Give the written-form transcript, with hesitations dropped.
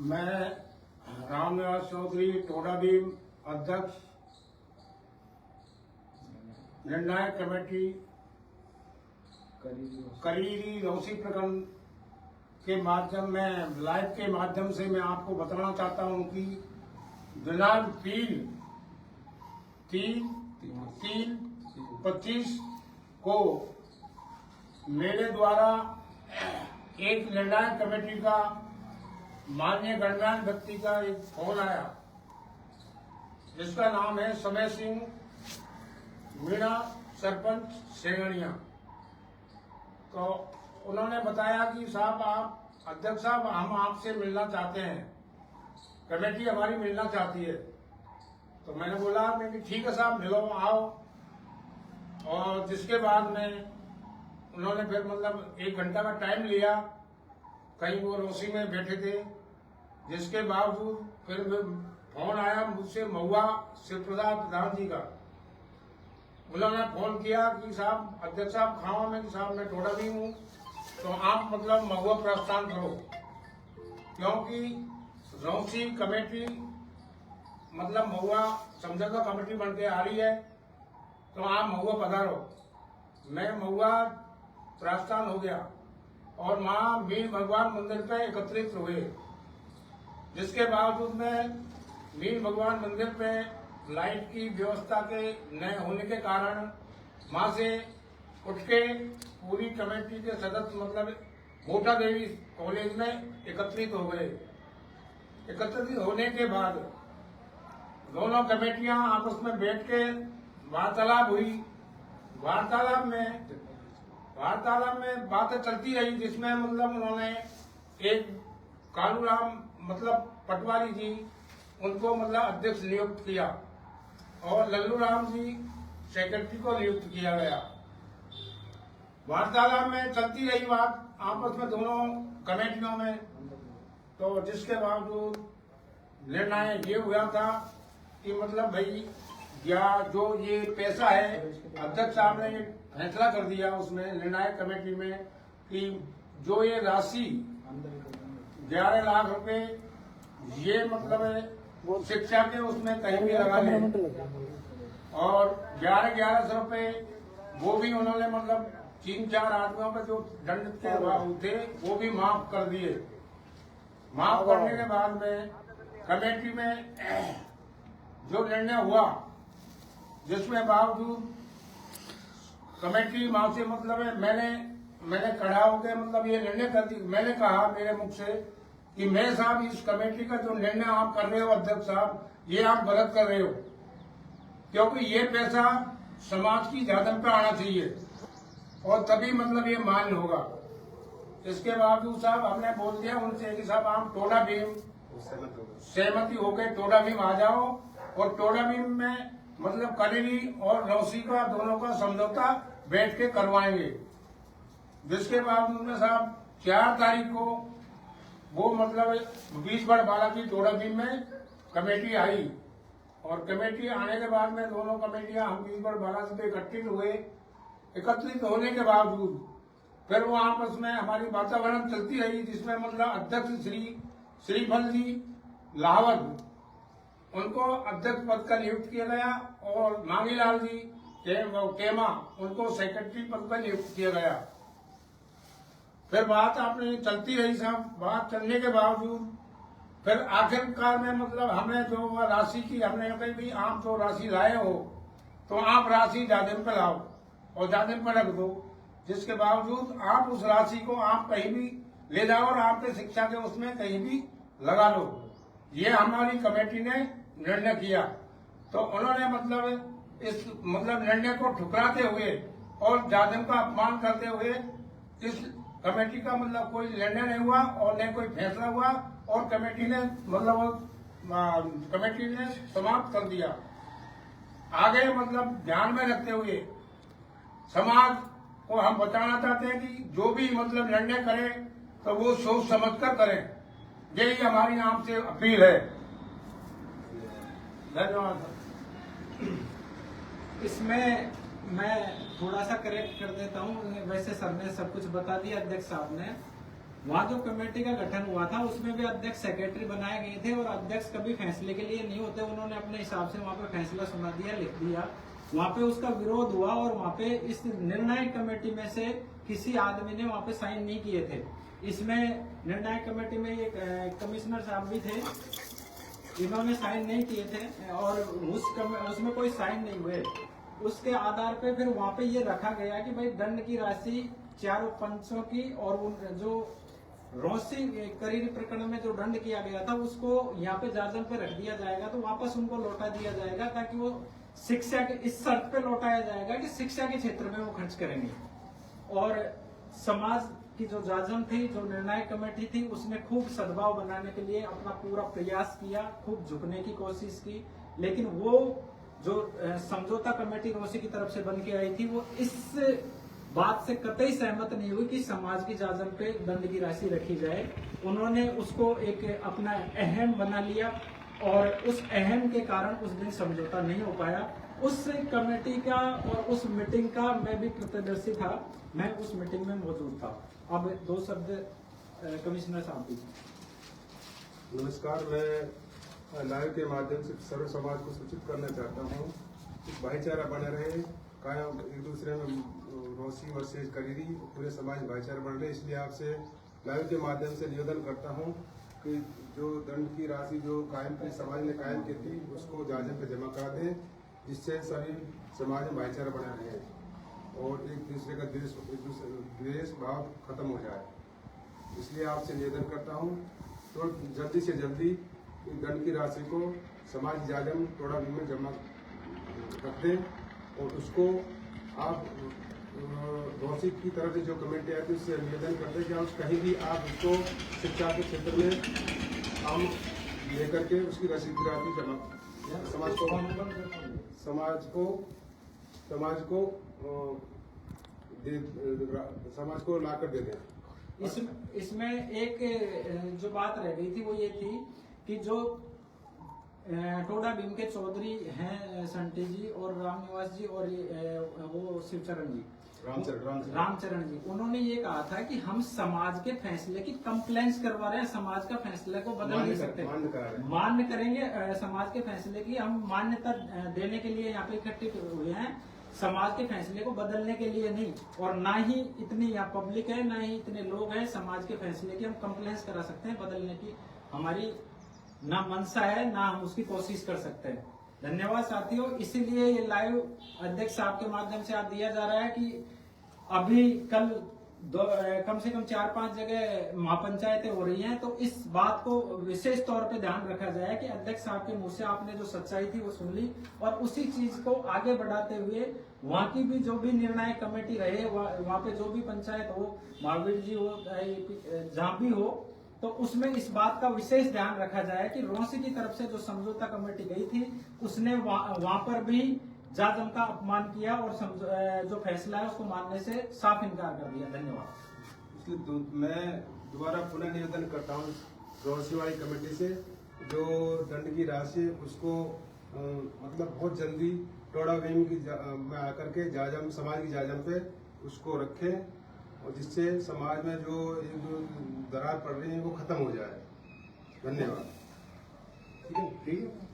मैं रामनिवास चौधरी टोडा भीम अध्यक्ष निर्णायक कमेटी करीरी रौसी प्रखंड के माध्यम में लाइव के माध्यम से मैं आपको बताना चाहता हूं कि दिनांक 3/3/25 को मेरे द्वारा एक निर्णायक कमेटी का माननीय गणमान्य व्यक्ति का एक फोन आया जिसका नाम है समय सिंह मीणा सरपंच सेंगड़िया। तो उन्होंने बताया कि साहब आप अध्यक्ष साहब हम आपसे मिलना चाहते हैं, कमेटी हमारी मिलना चाहती है। तो मैंने बोला मैं ठीक है साहब मिलो आओ। और जिसके बाद में उन्होंने फिर मतलब 1 घंटा का टाइम लिया, कहीं वो रोसी में बैठे थे। जिसके बावजूद फिर फोन आया मुझसे महुआ शिवप्रसाद प्रधान जी का। उन्होंने फोन किया कि साहब अध्यक्ष साहब खावा में कि साहब मैं टोडा भी हूँ, तो आप मतलब महुआ प्रस्थान करो, क्योंकि रौसी कमेटी मतलब महुआ समझौता कमेटी बन के आ रही है, तो आप महुआ पधारो। मैं महुआ प्रस्थान हो गया और माँ मीन भगवान मंदिर पे एकत्रित हुए। जिसके बावजूद में मीन भगवान मंदिर पे लाइट की व्यवस्था के न होने के कारण वहां से उठ के पूरी कमेटी के सदस्य मतलब मोटा देवी कॉलेज में एकत्रित हो गए। एकत्रित होने के बाद दोनों कमेटियां आपस में बैठ के वार्तालाप हुई। वार्तालाप में बातें चलती रही, जिसमें मतलब उन्होंने एक कालूराम मतलब पटवारी जी उनको मतलब अध्यक्ष नियुक्त किया और लल्लू राम जी सेक्रेटरी को नियुक्त किया गया। वार्तालाप में चलती रही बात आपस में दोनों कमेटियों में। तो जिसके बावजूद निर्णय ये हुआ था कि मतलब भाई या जो ये पैसा है, अध्यक्ष साहब ने फैसला कर दिया उसमें निर्णायक कमेटी में कि जो ये राशि 11 लाख रुपए ये मतलब है वो शिक्षा के उसमें कहीं भी लगा ले, और 1100 रुपए वो भी उन्होंने मतलब 3-4 आदमियों पे जो दंड के थे वो भी माफ कर दिए। माफ करने के बाद में कमेटी में जो निर्णय हुआ, जिसमें बावजूद कमेटी वहां से मतलब है मैंने खड़ा होकर मतलब ये निर्णय कर दी। मैंने कहा मेरे मुख से कि मैं साहब इस कमेटी का जो निर्णय आप कर रहे हो अध्यक्ष साहब, ये आप गलत कर रहे हो, क्योंकि ये पैसा समाज की जादन पे आना चाहिए और तभी मतलब ये मान्य होगा। इसके बावजूद साहब हमने बोल दिया उनसे कि साहब आप टोडा भीम सहमति होकर टोडा भीम आ जाओ और टोडा भीम में मतलब करेरी और रौसी का दोनों का समझौता बैठ के करवाएंगे। जिसके बावजूद में साहब 4 तारीख को वो मतलब 20 बड़ बालाजी टोडा भीम में कमेटी आई और कमेटी आने के बाद में दोनों कमेटियां हम 20 बड़ बालाजी पे एकत्रित हुए। एकत्रित होने के बावजूद फिर वो आपस में हमारी वातावरण चलती रही, जिसमें मतलब अध्यक्ष श्रीफल जी लाहवत उनको अध्यक्ष पद का नियुक्त किया गया और मांगीलाल जी केमा उनको सेक्रेटरी पद पर नियुक्त किया गया। फिर बात आपने चलती रही साहब। बात चलने के बावजूद फिर आखिरकार में मतलब हमने जो राशि की हमने कही भी आप जो राशि लाए हो तो आप राशि जादिम पे लाओ और जादिम पे रख दो। जिसके बावजूद आप उस राशि को आप कहीं भी ले जाओ और आपके शिक्षा के उसमें कहीं भी लगा लो, ये हमारी कमेटी ने निर्णय किया। तो उन्होंने मतलब इस मतलब निर्णय को ठुकराते हुए और जादिम का अपमान करते हुए इस कमेटी का मतलब कोई निर्णय नहीं हुआ और न कोई फैसला हुआ और कमेटी ने समाप्त कर दिया। आगे मतलब ध्यान में रखते हुए समाज को हम बताना चाहते हैं कि जो भी मतलब निर्णय करे तो वो सोच समझ कर करें, यही हमारी नाम से अपील है। धन्यवाद। इसमें मैं थोड़ा सा करेक्ट कर देता हूँ। वैसे सर ने सब कुछ बता दिया, अध्यक्ष साहब ने। वहाँ जो कमेटी का गठन हुआ था उसमें भी अध्यक्ष सेक्रेटरी बनाए गए थे और अध्यक्ष कभी फैसले के लिए नहीं होते, उन्होंने अपने हिसाब से वहाँ पे फैसला सुना दिया, लिख दिया। वहाँ पे उसका विरोध हुआ और वहाँ पे इस निर्णायक कमेटी में से किसी आदमी ने वहाँ पे साइन नहीं किए थे। इसमें निर्णायक कमेटी में एक कमिश्नर साहब भी थे, इन्होंने साइन नहीं किए थे और उसमें कोई साइन नहीं हुए। उसके आधार पे फिर वहाँ पे ये रखा गया कि भाई दंड की राशि चारों पंचों की और उन जो रौसी करीरी प्रकरण में जो दंड किया गया था उसको यहाँ पे जाजम पे रख दिया जाएगा, तो वापस उनको लौटा दिया जाएगा, ताकि वो शिक्षा के इस शर्त पे लौटाया जाएगा कि शिक्षा के क्षेत्र में वो खर्च करेंगे। और समाज की जो जाजम थी, जो निर्णायक कमेटी थी, उसने खूब सद्भाव बनाने के लिए अपना पूरा प्रयास किया, खूब झुकने की कोशिश की, लेकिन वो जो समझौता कमेटी रोसी की तरफ से बन के आई थी वो इस बात से कतई सहमत नहीं हुई कि समाज की जाजम पे दंड की राशि रखी जाए। उन्होंने उसको एक अपना अहम बना लिया और उस अहम के कारण उस दिन समझौता नहीं हो पाया। उस कमेटी का और उस मीटिंग का मैं भी प्रत्यदर्शी था, मैं उस मीटिंग में मौजूद था। अब 2 शब्द कमिश्नर साहब की। नमस्कार, मैं लाइव के माध्यम से सर्व समाज को सूचित करना चाहता हूँ कि भाईचारा बने रहे, कायम एक दूसरे में रोसी वर्सेज करीरी पूरे समाज भाईचारा बन रहे। इसलिए आपसे लाइव के माध्यम से निवेदन करता हूँ कि जो दंड की राशि जो कायम की समाज ने कायम की थी उसको जाजम पे जमा करा दें, जिससे सभी समाज में भाईचारा बना रहे और एक दूसरे का द्वेष भाव खत्म हो जाए। इसलिए आपसे निवेदन करता हूँ तो जल्दी से जल्दी दंड की राशि को समाज जाजम टोड़ा में जमा रख दें और उसको आप रोसी की तरफ से जो कमेटी आती है उससे निवेदन करते हैं कि आप कहीं भी आप उसको शिक्षा के क्षेत्र में हम लेकर के उसकी रसीद की राशि जमा समाज को लाकर दे दें। इसमें एक जो बात रह गई थी वो ये थी कि जो टोडा भीम के चौधरी हैं संटी जी और रामनिवास जी और वो शिवचरण जी, रामचरण जी, उन्होंने ये कहा था कि हम समाज के फैसले की कंप्लेंस करवा रहे हैं, समाज का फैसले को बदल नहीं सकते, मान्य करेंगे समाज के फैसले की, हम मान्यता देने के लिए यहाँ पे इकट्ठे हुए हैं, समाज के फैसले को बदलने के लिए नहीं। और ना ही इतनी यहाँ पब्लिक है, ना ही इतने लोग हैं समाज के फैसले की हम कंप्लेंस करा सकते हैं, बदलने की हमारी ना मंशा है, ना हम उसकी कोशिश कर सकते हैं। धन्यवाद साथियों। इसीलिए ये लाइव अध्यक्ष साहब के माध्यम से आज दिया जा रहा है कि अभी कल कम से कम 4-5 जगह महापंचायतें हो रही हैं, तो इस बात को विशेष तौर पे ध्यान रखा जाए कि अध्यक्ष साहब के मुंह से आपने जो सच्चाई थी वो सुन ली और उसी चीज को आगे बढ़ाते हुए वहाँ की भी जो भी निर्णायक कमेटी रहे, वहाँ पे जो भी पंचायत हो, महावीर जी हो, जहाँ भी हो, तो उसमें इस बात का विशेष ध्यान रखा जाए कि रोसी की तरफ से जो समझौता कमेटी गई थी उसने वहाँ पर भी जाजम का अपमान किया और जो फैसला है उसको मानने से साफ इनकार कर दिया। धन्यवाद। इसलिए मैं दोबारा पुनः निवेदन करता हूँ रोसी वाली कमेटी से, जो दंड की राशि उसको मतलब बहुत जल्दी टोड़ा भीम की में आकर के जाजम समाज की जाजम पे उसको रखें और जिससे समाज में जो दरार पड़ रही है वो खत्म हो जाए। धन्यवाद। ठीक है।